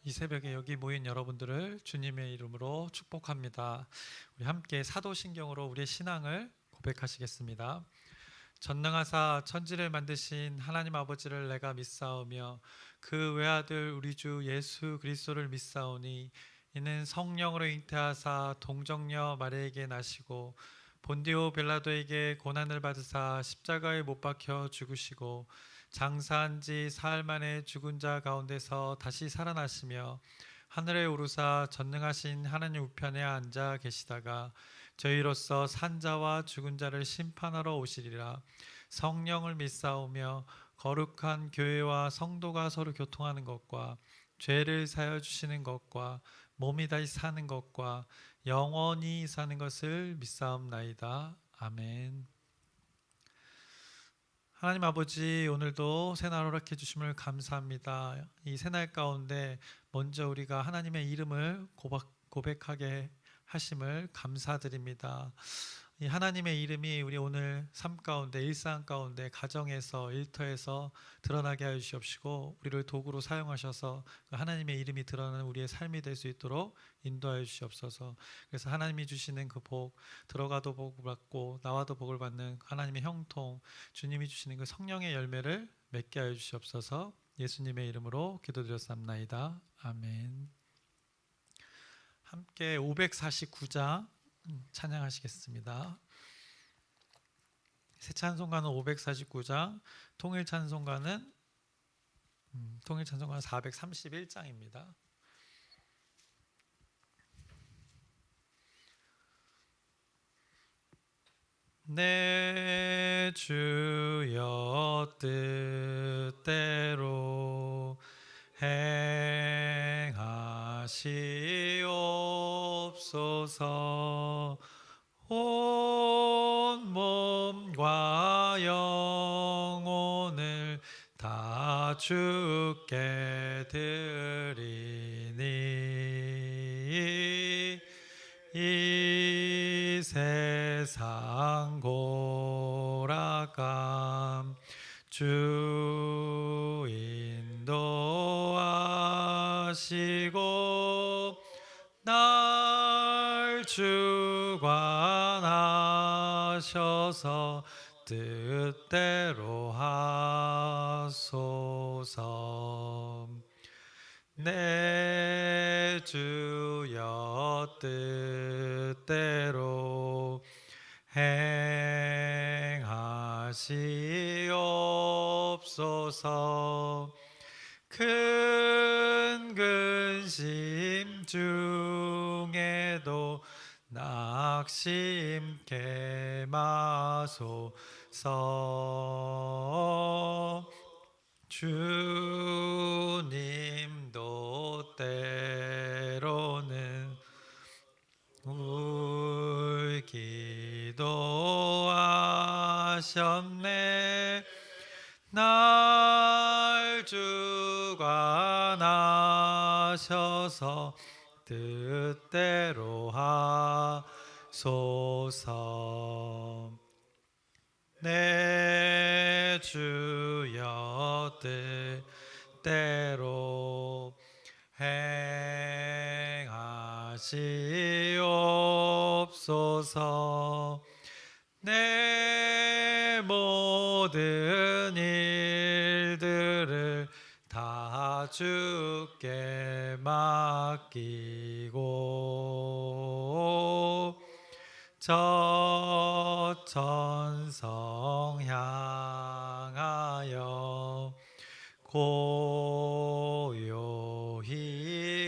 이 새벽에 여기 모인 여러분들을 주님의 이름으로 축복합니다. 우리 함께 사도신경으로 우리의 신앙을 고백하시겠습니다. 전능하사 천지를 만드신 하나님 아버지를 내가 믿사오며 그 외아들 우리 주 예수 그리스도를 믿사오니 이는 성령으로 잉태하사 동정녀 마리아에게 나시고 본디오 빌라도에게 고난을 받으사 십자가에 못 박혀 죽으시고 장사한 지 사흘 만에 죽은 자 가운데서 다시 살아나시며 하늘에 오르사 전능하신 하나님 우편에 앉아 계시다가 저희로서 산 자와 죽은 자를 심판하러 오시리라. 성령을 믿사오며 거룩한 교회와 성도가 서로 교통하는 것과 죄를 사여 주시는 것과 몸이 다시 사는 것과 영원히 사는 것을 믿사옵나이다. 아멘. 하나님 아버지, 오늘도 새날 허락해 주심을 감사합니다. 이 새날 가운데 먼저 우리가 하나님의 이름을 고백하게 하심을 감사드립니다. 이 하나님의 이름이 우리 오늘 삶 가운데, 일상 가운데, 가정에서, 일터에서 드러나게 하여 주시옵시고 우리를 도구로 사용하셔서 하나님의 이름이 드러나는 우리의 삶이 될 수 있도록 인도하여 주시옵소서. 그래서 하나님이 주시는 그 복, 들어가도 복을 받고 나와도 복을 받는 하나님의 형통, 주님이 주시는 그 성령의 열매를 맺게 하여 주시옵소서. 예수님의 이름으로 기도드렸사옵나이다. 아멘. 함께 549장 찬양하시겠습니다. 새 찬송가는 549장, 통일 찬송가는 431장입니다. 내 주여 뜻대로 행하시옵소서. 온 몸과 영혼을 다 주께 드리니 이 세상 고락감 주 인도하시고 날 주관하셔서 뜻대로 하소서. 내 주여 뜻대로 행하시옵소서. 큰 근심 중에도 낙심케 마소서. 주님도 때로는 울기도 하셨네. 날 주관하셔서 뜻대로 하소서. 내 주여 뜻대로 행하시옵소서. 내 모든 일들을 다 주께 맡기고 저 천성 향하여 고요히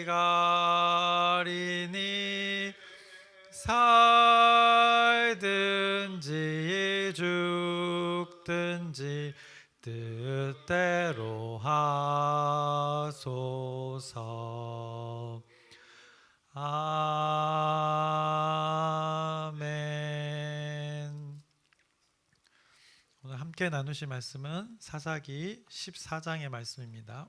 가리니 살든지 죽든지 뜻대로 하소서. 아멘. 오늘 함께 나누실 말씀은 사사기 14장의 말씀입니다.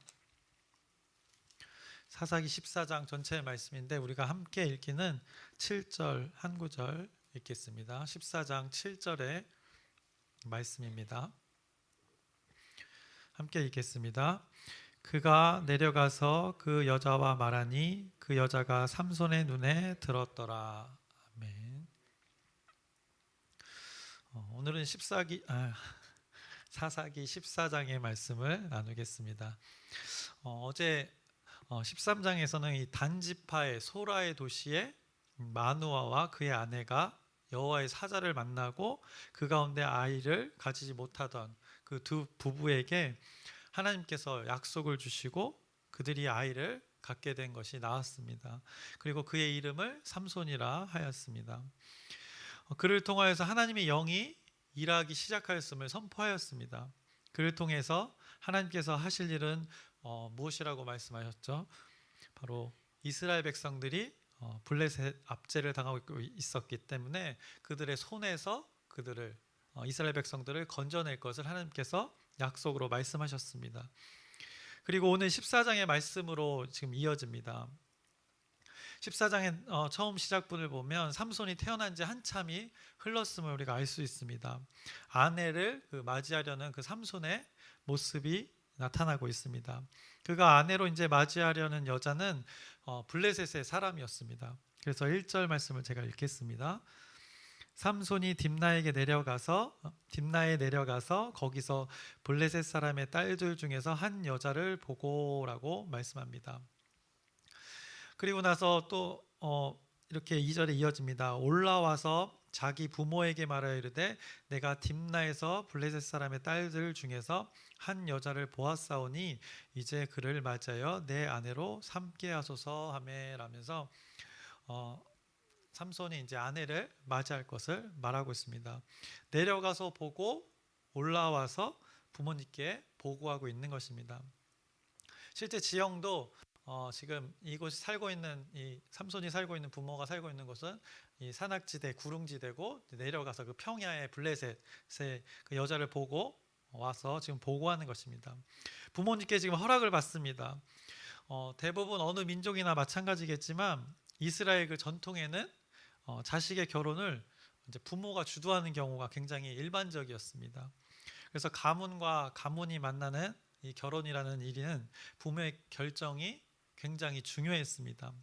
사사기 14장 전체의 말씀인데 우리가 함께 읽기는 7절 한 구절 읽겠습니다. 14장 7절의 말씀입니다. 함께 읽겠습니다. 그가 내려가서 그 여자와 말하니 그 여자가 삼손의 눈에 들었더라. 아멘. 오늘은 사사기 14장의 말씀을 나누겠습니다. 어제 13장에서는 이 단지파의 소라의 도시에 마누아와 그의 아내가 여호와의 사자를 만나고 그 가운데 아이를 가지지 못하던 그 두 부부에게 하나님께서 약속을 주시고 그들이 아이를 갖게 된 것이 나왔습니다. 그리고 그의 이름을 삼손이라 하였습니다. 그를 통하여서 하나님의 영이 일하기 시작하였음을 선포하였습니다. 그를 통해서 하나님께서 하실 일은 무엇이라고 말씀하셨죠? 바로 이스라엘 백성들이 블레셋 압제를 당하고 있었기 때문에 그들의 손에서 이스라엘 백성들을 건져낼 것을 하나님께서 약속으로 말씀하셨습니다. 그리고 오늘 14장의 말씀으로 지금 이어집니다. 14장의 처음 시작분을 보면 삼손이 태어난 지 한참이 흘렀음을 우리가 알 수 있습니다. 아내를 맞이하려는 그 삼손의 모습이 나타나고 있습니다. 그가 아내로 이제 맞이하려는 여자는 블레셋의 사람이었습니다. 그래서 1절 말씀을 제가 읽겠습니다. 삼손이 딥나에 내려가서 거기서 블레셋 사람의 딸들 중에서 한 여자를 보고라고 말씀합니다. 그리고 나서 또 이렇게 2절에 이어집니다. 올라와서 자기 부모에게 말하여 이르되 내가 딥나에서 블레셋 사람의 딸들 중에서 한 여자를 보았사오니 이제 그를 맞이하여 내 아내로 삼게 하소서 하매라면서 삼손이 이제 아내를 맞이할 것을 말하고 있습니다. 내려가서 보고 올라와서 부모님께 보고하고 있는 것입니다. 실제 지형도 지금 이곳이 살고 있는 이 삼손이 살고 있는 부모가 살고 있는 곳은 이 산악지대 구릉지대고 내려가서 그 평야의 블레셋의 그 여자를 보고 와서 지금 보고하는 것입니다. 부모님께 지금 허락을 받습니다. 대부분 어느 민족이나 마찬가지겠지만 이스라엘 그 전통에는 자식의 결혼을 이제 부모가 주도하는 경우가 굉장히 일반적이었습니다. 그래서 가문과 가문이 만나는 이 결혼이라는 일은 부모의 결정이 굉장히 중요했습니다.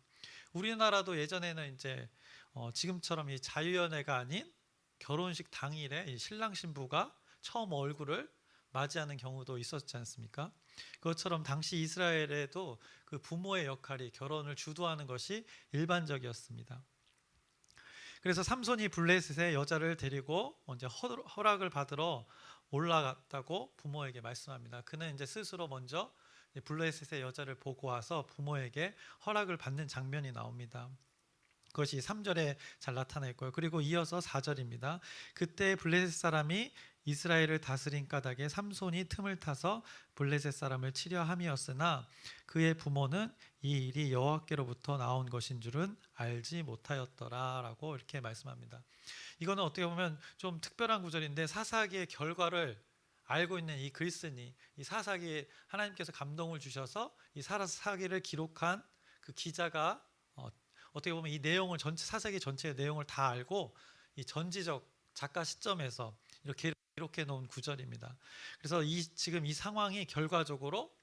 우리나라도 예전에는 이제 지금처럼 이 자유연애가 아닌 결혼식 당일에 이 신랑 신부가 처음 얼굴을 맞이하는 경우도 있었지 않습니까? 그것처럼 당시 이스라엘에도 그 부모의 역할이 결혼을 주도하는 것이 일반적이었습니다. 그래서 삼손이 블레셋의 여자를 데리고 이제 허락을 받으러 올라갔다고 부모에게 말씀합니다. 그는 이제 스스로 먼저 블레셋의 여자를 보고 와서 부모에게 허락을 받는 장면이 나옵니다. 그것이 3절에 잘 나타나 있고요. 그리고 이어서 4절입니다. 그때 블레셋 사람이 이스라엘을 다스린 까닭에 삼손이 틈을 타서 블레셋 사람을 치려 함이었으나 그의 부모는 이 일이 여호와께로부터 나온 것인 줄은 알지 못하였더라라고 이렇게 말씀합니다. 이거는 어떻게 보면 좀 특별한 구절인데 사사기의 결과를 알고 있는 이 글쓴이, 이 사사기에 하나님께서 감동을 주셔서 이 사사기를 기록한 그 기자가 어떻게 보면 이 내용을 사사기 전체의 내용을 다 알고 이 전지적 작가 시점에서 이렇게 기록해 놓은 구절입니다. 그래서 지금 이 상황이 결과적으로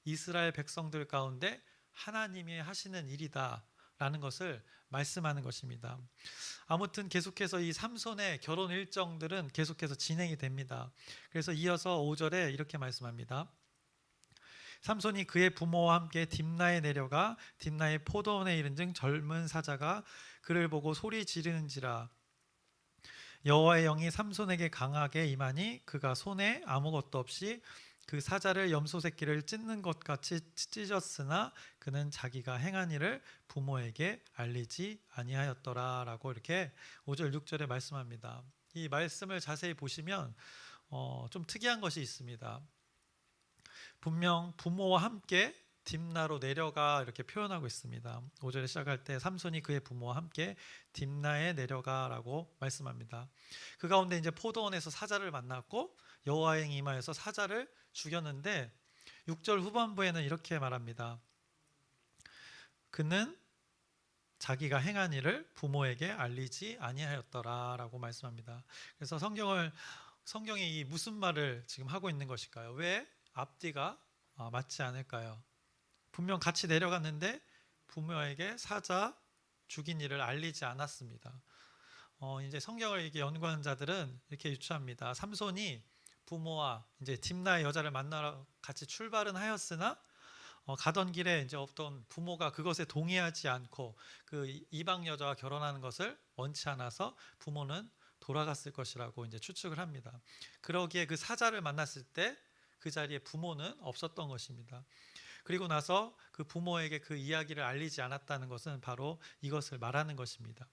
이스라엘 백성들 가운데 하나님이 하시는 일이다라는 것을 말씀하는 것입니다. 아무튼 계속해서 이 삼손의 결혼 일정들은 계속해서 진행이 됩니다. 그래서 이어서 5절에 이렇게 말씀합니다. 삼손이 그의 부모와 함께 딥나에 내려가 딥나의 포도원에 이른즉 젊은 사자가 그를 보고 소리 지르는지라. 여호와의 영이 삼손에게 강하게 임하니 그가 손에 아무것도 없이 그 사자를 염소 새끼를 찢는 것 같이 찢었으나 그는 자기가 행한 일을 부모에게 알리지 아니하였더라라고 이렇게 5절 6절에 말씀합니다. 이 말씀을 자세히 보시면 좀 특이한 것이 있습니다. 분명 부모와 함께 딥나로 내려가 이렇게 표현하고 있습니다. 5절에 시작할 때 삼손이 그의 부모와 함께 딥나에 내려가라고 말씀합니다. 그 가운데 이제 포도원에서 사자를 만났고 여호와의 영이 임하여서 사자를 죽였는데 6절 후반부에는 이렇게 말합니다. 그는 자기가 행한 일을 부모에게 알리지 아니하였더라라고 말씀합니다. 그래서 성경이 무슨 말을 지금 하고 있는 것일까요? 왜 앞뒤가 맞지 않을까요? 분명 같이 내려갔는데 부모에게 사자 죽인 일을 알리지 않았습니다. 이제 성경을 이렇게 연구하는 자들은 이렇게 유추합니다. 삼손이 부모와 이제 딥나의 여자를 만나러 같이 출발은 하였으나 가던 길에 이제 어떤 부모가 그것에 동의하지 않고 그 이방 여자와 결혼하는 것을 원치 않아서 부모는 돌아갔을 것이라고 이제 추측을 합니다. 그러기에 그 사자를 만났을 때 그 자리에 부모는 없었던 것입니다. 그리고 나서 그 부모에게 그 이야기를 알리지 않았다는 것은 바로 이것을 말하는 것입니다.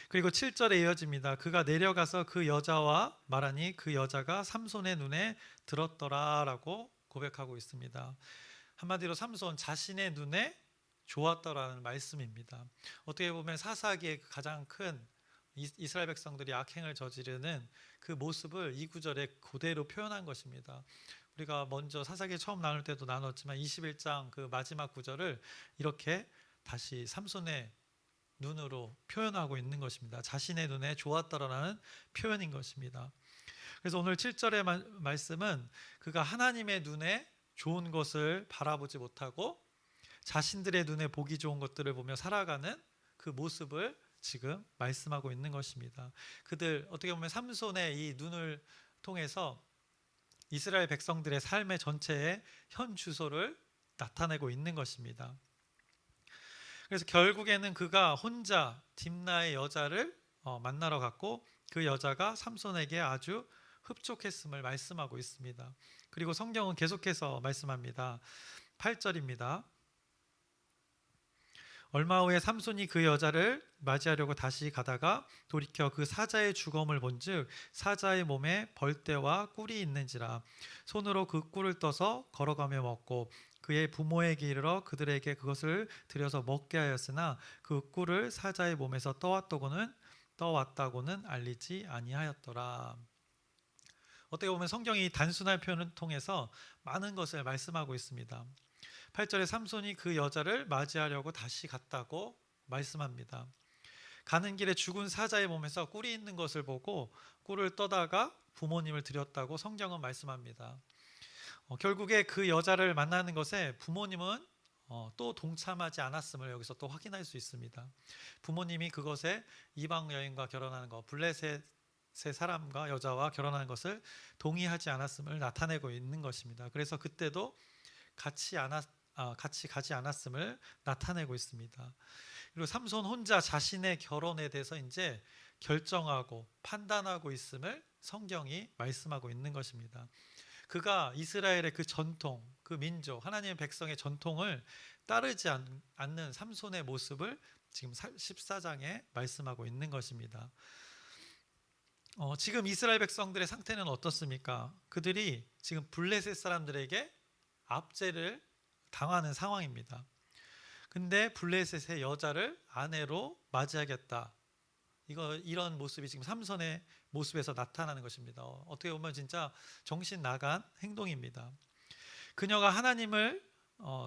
그리고 7절에 이어집니다. 그가 내려가서 그 여자와 말하니 그 여자가 삼손의 눈에 들었더라라고 고백하고 있습니다. 한마디로 삼손 자신의 눈에 좋았더라는 말씀입니다. 어떻게 보면 사사기의 가장 큰 이스라엘 백성들이 악행을 저지르는 그 모습을 이 구절에 그대로 표현한 것입니다. 우리가 먼저 사사기 처음 나눌 때도 나눴지만 21장 그 마지막 구절을 이렇게 다시 삼손의 눈으로 표현하고 있는 것입니다. 자신의 눈에 좋았더라는 표현인 것입니다. 그래서 오늘 7절의 말씀은 그가 하나님의 눈에 좋은 것을 바라보지 못하고 자신들의 눈에 보기 좋은 것들을 보며 살아가는 그 모습을 지금 말씀하고 있는 것입니다. 그들 어떻게 보면 삼손의 이 눈을 통해서 이스라엘 백성들의 삶의 전체의 현 주소를 나타내고 있는 것입니다. 그래서 결국에는 그가 혼자 딥나의 여자를 만나러 갔고 그 여자가 삼손에게 아주 흡족했음을 말씀하고 있습니다. 그리고 성경은 계속해서 말씀합니다. 8절입니다. 얼마 후에 삼손이 그 여자를 맞이하려고 다시 가다가 돌이켜 그 사자의 주검을 본즉 사자의 몸에 벌떼와 꿀이 있는지라 손으로 그 꿀을 떠서 걸어가며 먹고 그의 부모에게 이르러 그들에게 그것을 들여서 먹게 하였으나 그 꿀을 사자의 몸에서 떠왔다고는 알리지 아니하였더라. 어떻게 보면 성경이 단순한 표현을 통해서 많은 것을 말씀하고 있습니다. 8절에 삼손이 그 여자를 맞이하려고 다시 갔다고 말씀합니다. 가는 길에 죽은 사자의 몸에서 꿀이 있는 것을 보고 꿀을 떠다가 부모님을 드렸다고 성경은 말씀합니다. 결국에 그 여자를 만나는 것에 부모님은 또 동참하지 않았음을 여기서 또 확인할 수 있습니다. 부모님이 그것에 이방 여인과 결혼하는 것, 블레셋의 사람과 여자와 결혼하는 것을 동의하지 않았음을 나타내고 있는 것입니다. 그래서 그때도 같이 가지 않았음을 나타내고 있습니다. 그리고 삼손 혼자 자신의 결혼에 대해서 이제 결정하고 판단하고 있음을 성경이 말씀하고 있는 것입니다. 그가 이스라엘의 그 전통, 그 민족, 하나님의 백성의 전통을 따르지 않는 삼손의 모습을 지금 14장에 말씀하고 있는 것입니다. 지금 이스라엘 백성들의 상태는 어떻습니까? 그들이 지금 블레셋 사람들에게 압제를 당하는 상황입니다. 근데 블레셋의 여자를 아내로 맞이하겠다. 이런 모습이 지금 삼손의 모습에서 나타나는 것입니다. 어떻게 보면 진짜 정신 나간 행동입니다. 그녀가 하나님을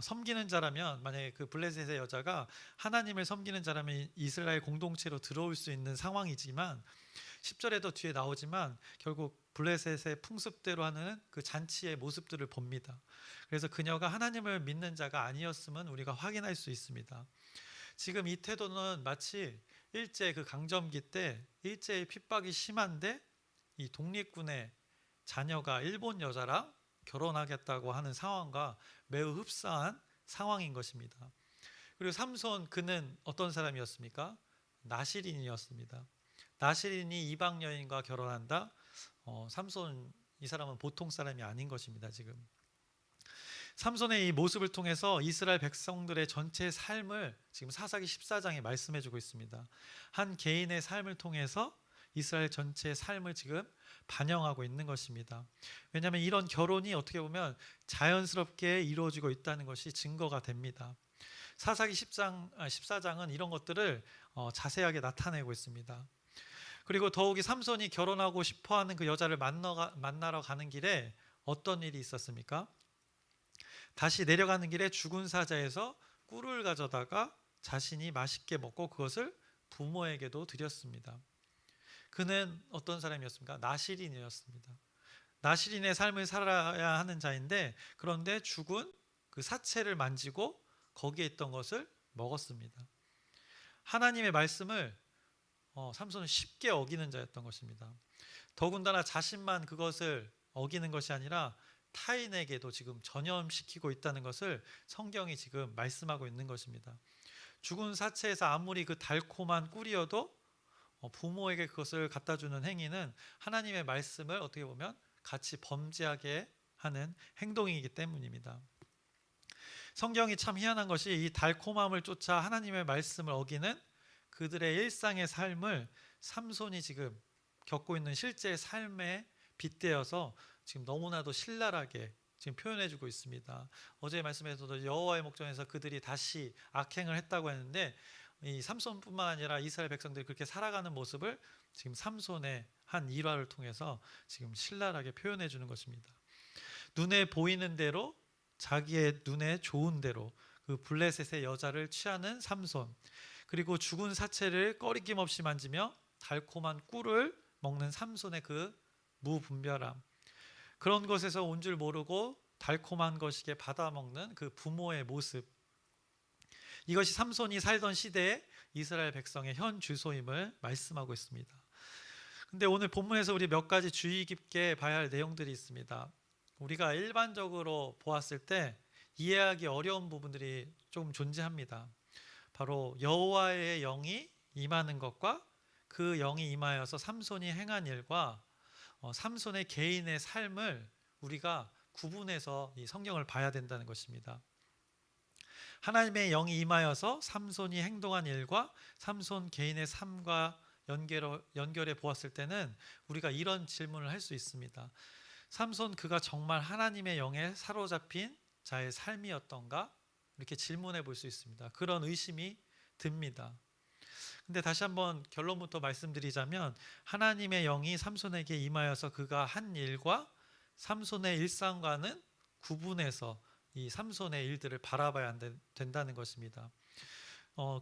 섬기는 자라면, 만약에 그 블레셋의 여자가 하나님을 섬기는 자라면 이스라엘 공동체로 들어올 수 있는 상황이지만 10절에도 뒤에 나오지만 결국 블레셋의 풍습대로 하는 그 잔치의 모습들을 봅니다. 그래서 그녀가 하나님을 믿는 자가 아니었음은 우리가 확인할 수 있습니다. 지금 이 태도는 마치 일제 그 강점기 때 일제의 핍박이 심한데 이 독립군의 자녀가 일본 여자랑 결혼하겠다고 하는 상황과 매우 흡사한 상황인 것입니다. 그리고 삼손 그는 어떤 사람이었습니까? 나시린이었습니다. 나시린이 이방 여인과 결혼한다? 삼손 이 사람은 보통 사람이 아닌 것입니다. 지금 삼손의 이 모습을 통해서 이스라엘 백성들의 전체 삶을 지금 사사기 14장에 말씀해주고 있습니다. 한 개인의 삶을 통해서 이스라엘 전체의 삶을 지금 반영하고 있는 것입니다. 왜냐하면 이런 결혼이 어떻게 보면 자연스럽게 이루어지고 있다는 것이 증거가 됩니다. 사사기 14장은 이런 것들을 자세하게 나타내고 있습니다. 그리고 더욱이 삼손이 결혼하고 싶어하는 그 여자를 만나러 가는 길에 어떤 일이 있었습니까? 다시 내려가는 길에 죽은 사자에서 꿀을 가져다가 자신이 맛있게 먹고 그것을 부모에게도 드렸습니다. 그는 어떤 사람이었습니까? 나시린이었습니다. 나실인의 삶을 살아야 하는 자인데, 그런데 죽은 그 사체를 만지고 거기에 있던 것을 먹었습니다. 하나님의 말씀을 삼손은 쉽게 어기는 자였던 것입니다. 더군다나 자신만 그것을 어기는 것이 아니라 타인에게도 지금 전염시키고 있다는 것을 성경이 지금 말씀하고 있는 것입니다. 죽은 사체에서 아무리 그 달콤한 꿀이어도 부모에게 그것을 갖다 주는 행위는 하나님의 말씀을 어떻게 보면 같이 범죄하게 하는 행동이기 때문입니다. 성경이 참 희한한 것이 이 달콤함을 쫓아 하나님의 말씀을 어기는 그들의 일상의 삶을 삼손이 지금 겪고 있는 실제 삶에 빗대어서 지금 너무나도 신랄하게 지금 표현해주고 있습니다. 어제 말씀에서도 여호와의 목전에서 그들이 다시 악행을 했다고 했는데, 이 삼손뿐만 아니라 이스라엘 백성들이 그렇게 살아가는 모습을 지금 삼손의 한 일화를 통해서 지금 신랄하게 표현해주는 것입니다. 눈에 보이는 대로, 자기의 눈에 좋은 대로 그 블레셋의 여자를 취하는 삼손, 그리고 죽은 사체를 꺼리낌 없이 만지며 달콤한 꿀을 먹는 삼손의 그 무분별함, 그런 것에서 온 줄 모르고 달콤한 것이게 받아먹는 그 부모의 모습, 이것이 삼손이 살던 시대의 이스라엘 백성의 현 주소임을 말씀하고 있습니다. 근데 오늘 본문에서 우리 몇 가지 주의 깊게 봐야 할 내용들이 있습니다. 우리가 일반적으로 보았을 때 이해하기 어려운 부분들이 조금 존재합니다. 바로 여호와의 영이 임하는 것과 그 영이 임하여서 삼손이 행한 일과 삼손의 개인의 삶을 우리가 구분해서 이 성경을 봐야 된다는 것입니다. 하나님의 영이 임하여서 삼손이 행동한 일과 삼손 개인의 삶과 연결해 보았을 때는 우리가 이런 질문을 할 수 있습니다. 삼손 그가 정말 하나님의 영에 사로잡힌 자의 삶이었던가? 이렇게 질문해 볼 수 있습니다. 그런 의심이 듭니다. 근데 다시 한번 결론부터 말씀드리자면, 하나님의 영이 삼손에게 임하여서 그가 한 일과 삼손의 일상과는 구분해서 이 삼손의 일들을 바라봐야 된다는 것입니다.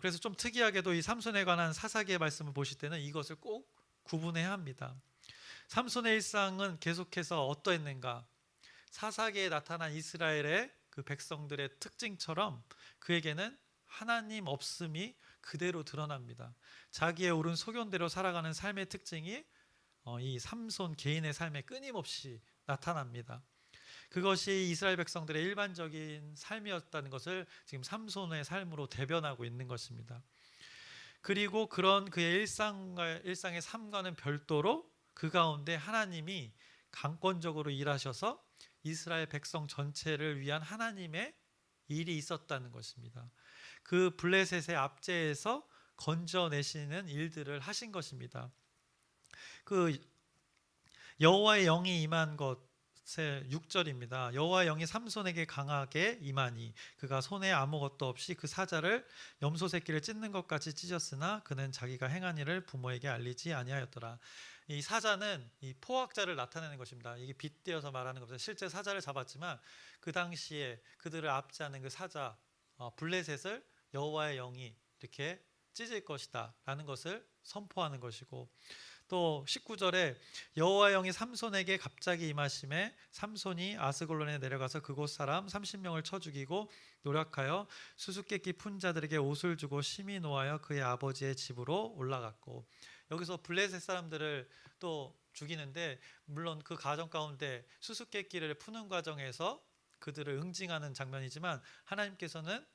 그래서 좀 특이하게도 이 삼손에 관한 사사기의 말씀을 보실 때는 이것을 꼭 구분해야 합니다. 삼손의 일상은 계속해서 어떠했는가? 사사기에 나타난 이스라엘의 그 백성들의 특징처럼 그에게는 하나님 없음이 그대로 드러납니다. 자기의 옳은 소견대로 살아가는 삶의 특징이 이 삼손 개인의 삶에 끊임없이 나타납니다. 그것이 이스라엘 백성들의 일반적인 삶이었다는 것을 지금 삼손의 삶으로 대변하고 있는 것입니다. 그리고 그런 그의 일상의 삶과는 별도로 그 가운데 하나님이 강권적으로 일하셔서 이스라엘 백성 전체를 위한 하나님의 일이 있었다는 것입니다. 그 블레셋의 압제에서 건져내시는 일들을 하신 것입니다. 그 여호와의 영이 임한 것의 6절입니다. 여호와의 영이 삼손에게 강하게 임하니 그가 손에 아무것도 없이 그 사자를 염소 새끼를 찢는 것 같이 찢었으나 그는 자기가 행한 일을 부모에게 알리지 아니하였더라. 이 사자는 이 포악자를 나타내는 것입니다. 이게 빗대어서 말하는 겁니다. 실제 사자를 잡았지만 그 당시에 그들을 압제하는 그 사자 블레셋을 여호와의 영이 이렇게 찢을 것이다 라는 것을 선포하는 것이고, 또 19절에 여호와의 영이 삼손에게 갑자기 임하심에 삼손이 아스골론에 내려가서 그곳 사람 30명을 쳐 죽이고 노력하여 수수께끼 푼 자들에게 옷을 주고 심히 노하여 그의 아버지의 집으로 올라갔고, 여기서 블레셋 사람들을 또 죽이는데, 물론 그 과정 가운데 수수께끼를 푸는 과정에서 그들을 응징하는 장면이지만 하나님께서는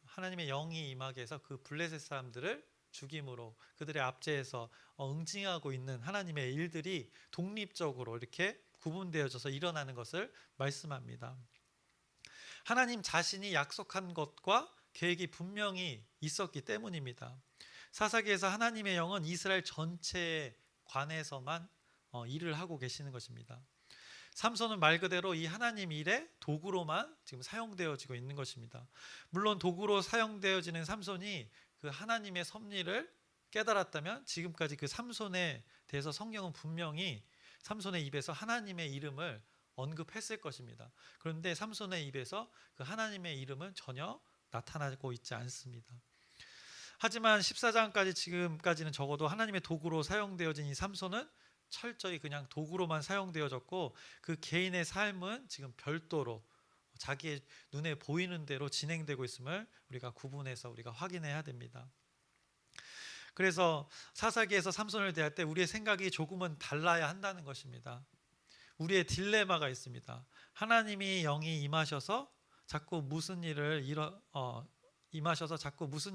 하나님의 영이 임하게 해서 그 블레셋 사람들을 죽임으로 그들의 압제에서 응징하고 있는 하나님의 일들이 독립적으로 이렇게 구분되어져서 일어나는 것을 말씀합니다. 하나님 자신이 약속한 것과 계획이 분명히 있었기 때문입니다. 사사기에서 하나님의 영은 이스라엘 전체에 관해서만 일을 하고 계시는 것입니다. 삼손은 말 그대로 이 하나님 일의 도구로만 지금 사용되어지고 있는 것입니다. 물론 도구로 사용되어지는 삼손이 그 하나님의 섭리를 깨달았다면 지금까지 그 삼손에 대해서 성경은 분명히 삼손의 입에서 하나님의 이름을 언급했을 것입니다. 그런데 삼손의 입에서 그 하나님의 이름은 전혀 나타나고 있지 않습니다. 하지만 14장까지 지금까지는 적어도 하나님의 도구로 사용되어진 이 삼손은 철저히 그냥 도구로만 사용되어졌고 그 개인의 삶은 지금 별도로 자기의 눈에 보이는 대로 진행되고 있음을 우리가 구분해서 우리가 확인해야 됩니다. 그래서 사사기에서 삼손을 대할 때 우리의 생각이 조금은 달라야 한다는 것입니다. 우리의 딜레마가 있습니다. 하나님이 영이 임하셔서 자꾸 무슨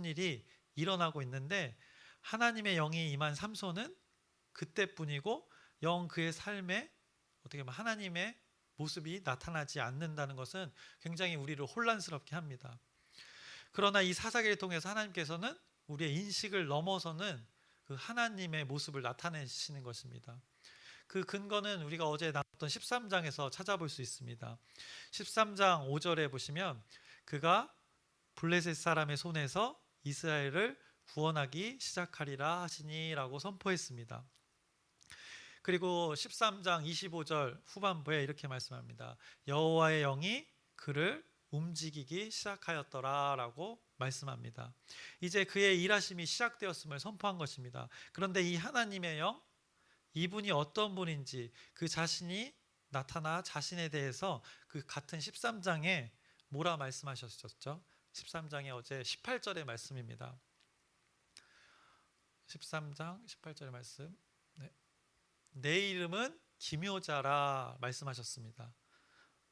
일이 일어나고 있는데 하나님의 영이 임한 삼손은 그때뿐이고 영 그의 삶에 어떻게 보면 하나님의 모습이 나타나지 않는다는 것은 굉장히 우리를 혼란스럽게 합니다. 그러나 이 사사기를 통해서 하나님께서는 우리의 인식을 넘어서는 그 하나님의 모습을 나타내시는 것입니다. 그 근거는 우리가 어제 나눴던 13장에서 찾아볼 수 있습니다. 13장 5절에 보시면 그가 블레셋 사람의 손에서 이스라엘을 구원하기 시작하리라 하시니라고 선포했습니다. 그리고 13장 25절 후반부에 이렇게 말씀합니다. 여호와의 영이 그를 움직이기 시작하였더라라고 말씀합니다. 이제 그의 일하심이 시작되었음을 선포한 것입니다. 그런데 이 하나님의 영, 이분이 어떤 분인지 그 자신이 나타나 자신에 대해서 그 같은 13장에 뭐라 말씀하셨었죠? 13장의 어제 18절의 말씀입니다. 13장 18절의 말씀. 네. 내 이름은 기묘자라 말씀하셨습니다.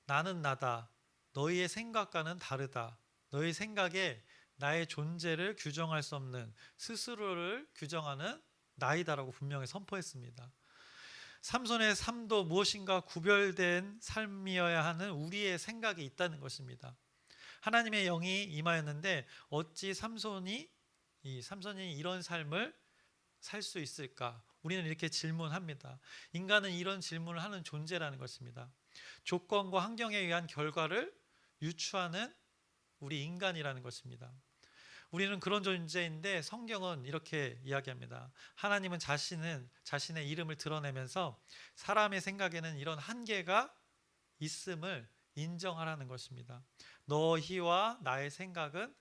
나는 나다. 너희의 생각과는 다르다. 너희 생각에 나의 존재를 규정할 수 없는 스스로를 규정하는 나이다라고 분명히 선포했습니다. 삼손의 삶도 무엇인가 구별된 삶이어야 하는 우리의 생각이 있다는 것입니다. 하나님의 영이 임하였는데 어찌 삼손이 이런 삶을 살 수 있을까? 우리는 이렇게 질문합니다. 인간은 이런 질문을 하는 존재라는 것입니다. 조건과 환경에 의한 결과를 유추하는 우리 인간이라는 것입니다. 우리는 그런 존재인데 성경은 이렇게 이야기합니다. 하나님은 자신의 이름을 드러내면서 사람의 생각에는 이런 한계가 있음을 인정하라는 것입니다. 너희와 나의 생각은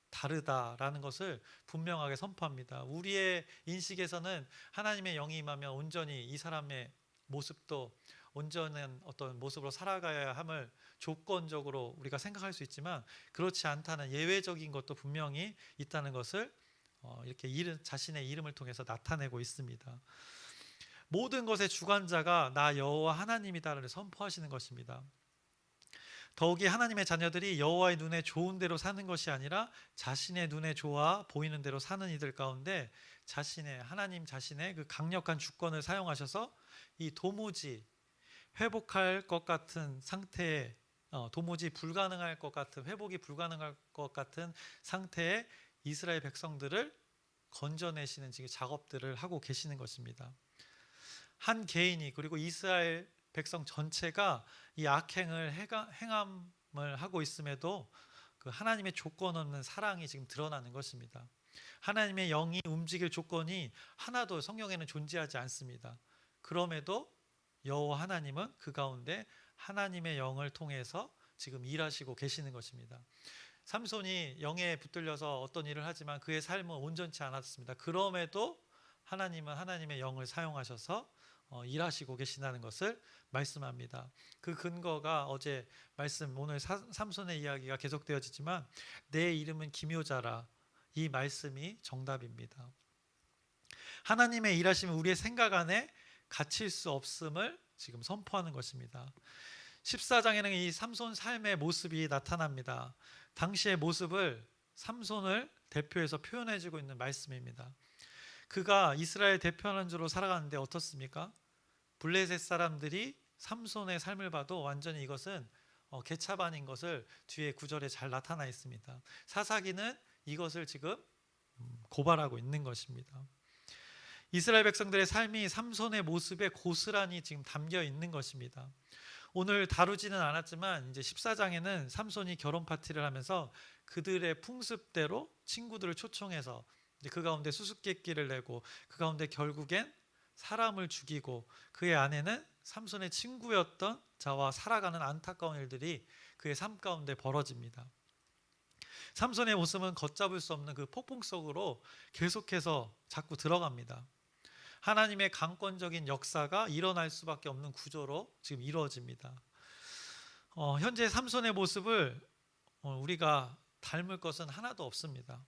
다르다라는 것을 분명하게 선포합니다. 우리의 인식에서는 하나님의 영이 임하면 온전히 이 사람의 모습도 온전한 어떤 모습으로 살아가야 함을 조건적으로 우리가 생각할 수 있지만 그렇지 않다는 예외적인 것도 분명히 있다는 것을 이렇게 자신의 이름을 통해서 나타내고 있습니다. 모든 것의 주관자가 나 여호와 하나님이다를 선포하시는 것입니다. 더욱이 하나님의 자녀들이 여호와의 눈에 좋은 대로 사는 것이 아니라 자신의 눈에 좋아 보이는 대로 사는 이들 가운데 하나님 자신의 그 강력한 주권을 사용하셔서 이 도무지 회복할 것 같은 상태에 도무지 불가능할 것 같은 회복이 불가능할 것 같은 상태에 이스라엘 백성들을 건져내시는 작업들을 하고 계시는 것입니다. 한 개인이 그리고 이스라엘 백성 전체가 이 악행을 행함을 하고 있음에도 그 하나님의 조건 없는 사랑이 지금 드러나는 것입니다. 하나님의 영이 움직일 조건이 하나도 성경에는 존재하지 않습니다. 그럼에도 여호와 하나님은 그 가운데 하나님의 영을 통해서 지금 일하시고 계시는 것입니다. 삼손이 영에 붙들려서 어떤 일을 하지만 그의 삶은 온전치 않았습니다. 그럼에도 하나님은 하나님의 영을 사용하셔서 일하시고 계신다는 것을 말씀합니다. 그 근거가 어제 말씀 오늘 삼손의 이야기가 계속되어지지만 내 이름은 기묘자라 이 말씀이 정답입니다. 하나님의 일하심은 우리의 생각 안에 갇힐 수 없음을 지금 선포하는 것입니다. 14장에는 이 삼손 삶의 모습이 나타납니다. 당시의 모습을 삼손을 대표해서 표현해주고 있는 말씀입니다. 그가 이스라엘 대표하는 자로 살아가는데 어떻습니까? 블레셋 사람들이 삼손의 삶을 봐도 완전히 이것은 개차반인 것을 뒤에 구절에 잘 나타나 있습니다. 사사기는 이것을 지금 고발하고 있는 것입니다. 이스라엘 백성들의 삶이 삼손의 모습에 고스란히 지금 담겨 있는 것입니다. 오늘 다루지는 않았지만 이제 14장에는 삼손이 결혼 파티를 하면서 그들의 풍습대로 친구들을 초청해서 그 가운데 수수께끼를 내고 그 가운데 결국엔 사람을 죽이고 그의 아내는 삼손의 친구였던 자와 살아가는 안타까운 일들이 그의 삶 가운데 벌어집니다. 삼손의 모습은 걷잡을 수 없는 그 폭풍 속으로 계속해서 자꾸 들어갑니다. 하나님의 강권적인 역사가 일어날 수밖에 없는 구조로 지금 이루어집니다. 현재 삼손의 모습을 우리가 닮을 것은 하나도 없습니다.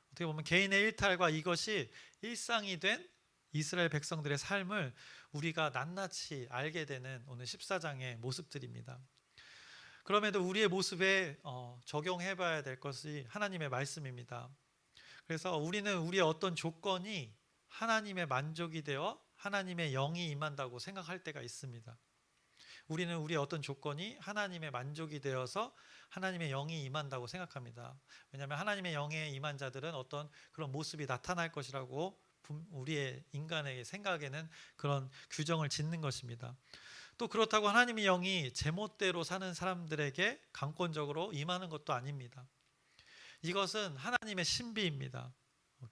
어떻게 보면 개인의 일탈과 이것이 일상이 된 이스라엘 백성들의 삶을 우리가 낱낱이 알게 되는 오늘 14장의 모습들입니다. 그럼에도 우리의 모습에 적용해 봐야 될 것이 하나님의 말씀입니다. 그래서 우리는 우리의 어떤 조건이 하나님의 만족이 되어 하나님의 영이 임한다고 생각할 때가 있습니다. 우리는 우리의 어떤 조건이 하나님의 만족이 되어서 하나님의 영이 임한다고 생각합니다. 왜냐하면 하나님의 영에 임한 자들은 어떤 그런 모습이 나타날 것이라고 우리의 인간의 생각에는 그런 규정을 짓는 것입니다. 또 그렇다고 하나님의 영이 제멋대로 사는 사람들에게 강권적으로 임하는 것도 아닙니다. 이것은 하나님의 신비입니다.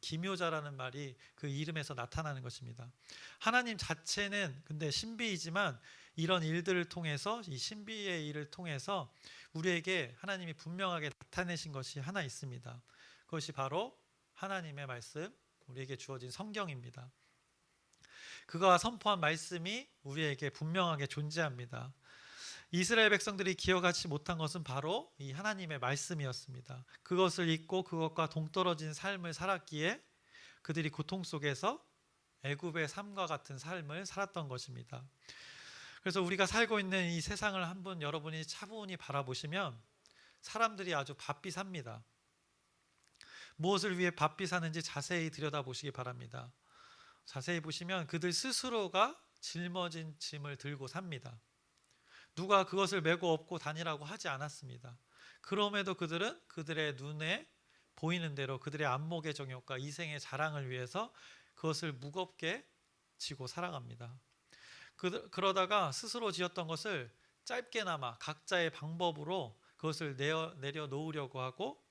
기묘자라는 말이 그 이름에서 나타나는 것입니다. 하나님 자체는 근데 신비이지만 이런 일들을 통해서, 이 신비의 일을 통해서 우리에게 하나님이 분명하게 나타내신 것이 하나 있습니다. 그것이 바로 하나님의 말씀, 우리에게 주어진 성경입니다. 그가 선포한 말씀이 우리에게 분명하게 존재합니다. 이스라엘 백성들이 기억하지 못한 것은 바로 이 하나님의 말씀이었습니다. 그것을 잊고 그것과 동떨어진 삶을 살았기에 그들이 고통 속에서 애굽의 삶과 같은 삶을 살았던 것입니다. 그래서 우리가 살고 있는 이 세상을 한번 여러분이 차분히 바라보시면 사람들이 아주 바삐 삽니다. 무엇을 위해 바삐 사는지 자세히 들여다보시기 바랍니다. 자세히 보시면 그들 스스로가 짊어진 짐을 들고 삽니다. 누가 그것을 메고 업고 다니라고 하지 않았습니다. 그럼에도 그들은 그들의 눈에 보이는 대로 그들의 안목의 정욕과 이생의 자랑을 위해서 그것을 무겁게 지고 살아갑니다. 그러다가 스스로 지었던 것을 짧게나마 각자의 방법으로 그것을 내려놓으려고 하고,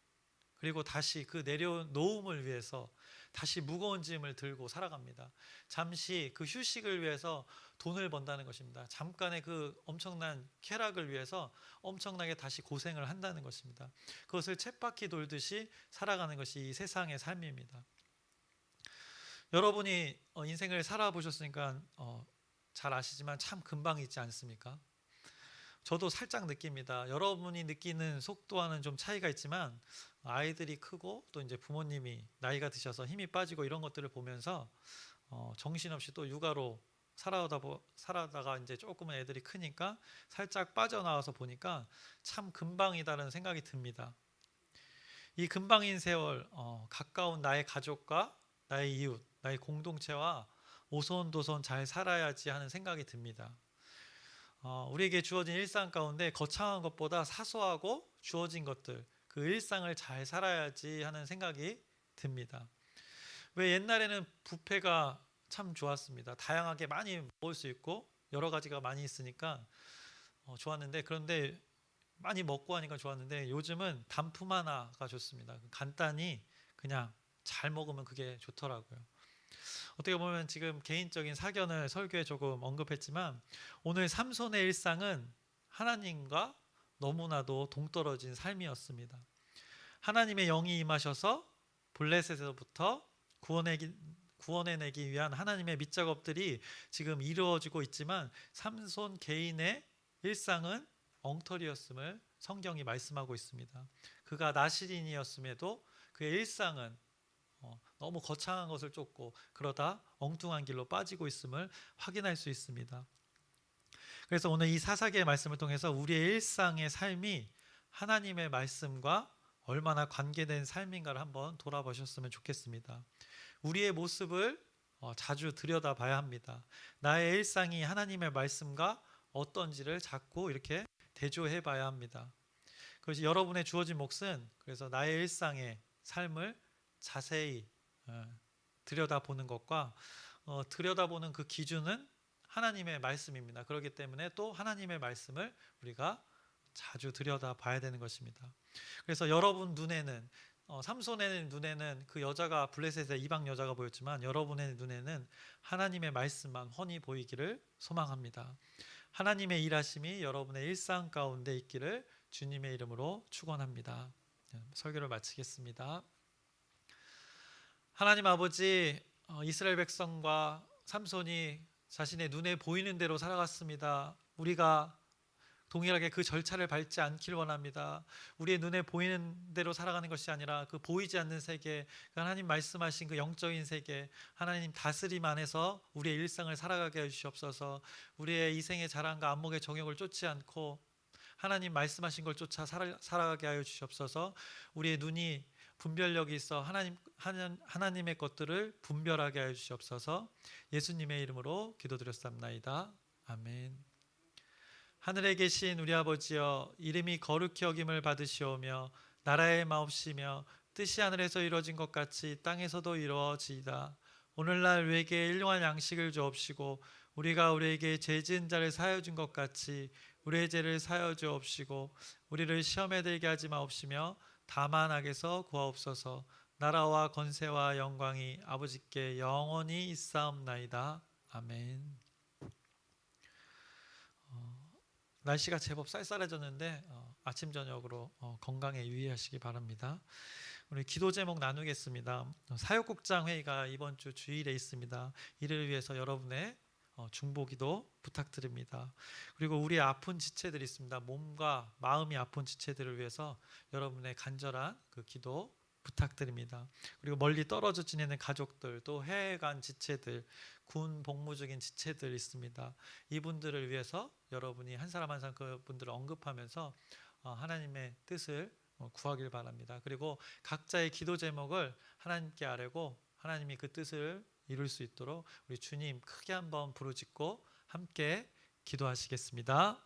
그리고 다시 그 내려놓음을 위해서 다시 무거운 짐을 들고 살아갑니다. 잠시 그 휴식을 위해서 돈을 번다는 것입니다. 잠깐의 그 엄청난 쾌락을 위해서 엄청나게 다시 고생을 한다는 것입니다. 그것을 쳇바퀴 돌듯이 살아가는 것이 이 세상의 삶입니다. 여러분이 인생을 살아보셨으니까 잘 아시지만 참 금방 있지 않습니까? 저도 살짝 느낍니다. 여러분이 느끼는 속도와는 좀 차이가 있지만 아이들이 크고 또 이제 부모님이 나이가 드셔서 힘이 빠지고 이런 것들을 보면서 정신없이 또 육아로 살아다가 이제 조금은 애들이 크니까 살짝 빠져나와서 보니까 참 금방이다라는 생각이 듭니다. 이 금방인 세월, 가까운 나의 가족과 나의 이웃, 나의 공동체와 오손도손 잘 살아야지 하는 생각이 듭니다. 우리에게 주어진 일상 가운데 거창한 것보다 사소하고 주어진 것들, 그 일상을 잘 살아야지 하는 생각이 듭니다. 왜 옛날에는 뷔페가 참 좋았습니다. 다양하게 많이 먹을 수 있고 여러 가지가 많이 있으니까 좋았는데, 그런데 많이 먹고 하니까 좋았는데 요즘은 단품 하나가 좋습니다. 간단히 그냥 잘 먹으면 그게 좋더라고요. 어떻게 보면 지금 개인적인 사견을 설교에 조금 언급했지만 오늘 삼손의 일상은 하나님과 너무나도 동떨어진 삶이었습니다. 하나님의 영이 임하셔서 블레셋에서부터 구원해내기 위한 하나님의 밑작업들이 지금 이루어지고 있지만 삼손 개인의 일상은 엉터리였음을 성경이 말씀하고 있습니다. 그가 나시린이었음에도 그의 일상은 너무 거창한 것을 쫓고 그러다 엉뚱한 길로 빠지고 있음을 확인할 수 있습니다. 그래서 오늘 이 사사기의 말씀을 통해서 우리의 일상의 삶이 하나님의 말씀과 얼마나 관계된 삶인가를 한번 돌아보셨으면 좋겠습니다. 우리의 모습을 자주 들여다봐야 합니다. 나의 일상이 하나님의 말씀과 어떤지를 자꾸 이렇게 대조해 봐야 합니다. 그것이 여러분의 주어진 몫은 그래서 나의 일상의 삶을 자세히 들여다보는 것과 들여다보는 그 기준은 하나님의 말씀입니다. 그렇기 때문에 또 하나님의 말씀을 우리가 자주 들여다봐야 되는 것입니다. 그래서 여러분 눈에는 삼손의 눈에는 그 여자가 블레셋의 이방 여자가 보였지만 여러분의 눈에는 하나님의 말씀만 훤히 보이기를 소망합니다. 하나님의 일하심이 여러분의 일상 가운데 있기를 주님의 이름으로 축원합니다. 설교를 마치겠습니다. 하나님 아버지, 이스라엘 백성과 삼손이 자신의 눈에 보이는 대로 살아갔습니다. 우리가 동일하게 그 절차를 밟지 않길 원합니다. 우리의 눈에 보이는 대로 살아가는 것이 아니라 그 보이지 않는 세계, 그 하나님 말씀하신 그 영적인 세계, 하나님 다스림 안에서 우리의 일상을 살아가게 해주시옵소서. 우리의 이생의 자랑과 안목의 정욕을 쫓지 않고 하나님 말씀하신 걸 쫓아 살아가게 하여 주시옵소서. 우리의 눈이 분별력이 있어 하나님의 것들을 분별하게 하여 주시옵소서. 예수님의 이름으로 기도드렸사옵나이다. 아멘. 하늘에 계신 우리 아버지여, 이름이 거룩히 여김을 받으시오며 나라의 마옵시며 뜻이 하늘에서 이루어진 것 같이 땅에서도 이루어지이다. 오늘날 우리에게 일용할 양식을 주옵시고 우리가 우리에게 죄 지은 자를 사하여 준 것 같이 우리의 죄를 사하여 주옵시고 우리를 시험에 들게 하지 마옵시며 다만 악에서 구하옵소서. 나라와 권세와 영광이 아버지께 영원히 있사옵나이다. 아멘. 날씨가 제법 쌀쌀해졌는데 아침 저녁으로 건강에 유의하시기 바랍니다. 우리 기도 제목 나누겠습니다. 사역국장 회의가 이번 주 주일에 있습니다. 이를 위해서 여러분의 중보기도 부탁드립니다. 그리고 우리 아픈 지체들이 있습니다. 몸과 마음이 아픈 지체들을 위해서 여러분의 간절한 그 기도 부탁드립니다. 그리고 멀리 떨어져 지내는 가족들, 또 해외 간 지체들, 군 복무 중인 지체들 있습니다. 이분들을 위해서 여러분이 한 사람 한 사람 그분들을 언급하면서 하나님의 뜻을 구하길 바랍니다. 그리고 각자의 기도 제목을 하나님께 아뢰고 하나님이 그 뜻을 이룰 수 있도록 우리 주님 크게 한번 부르짖고 함께 기도하시겠습니다.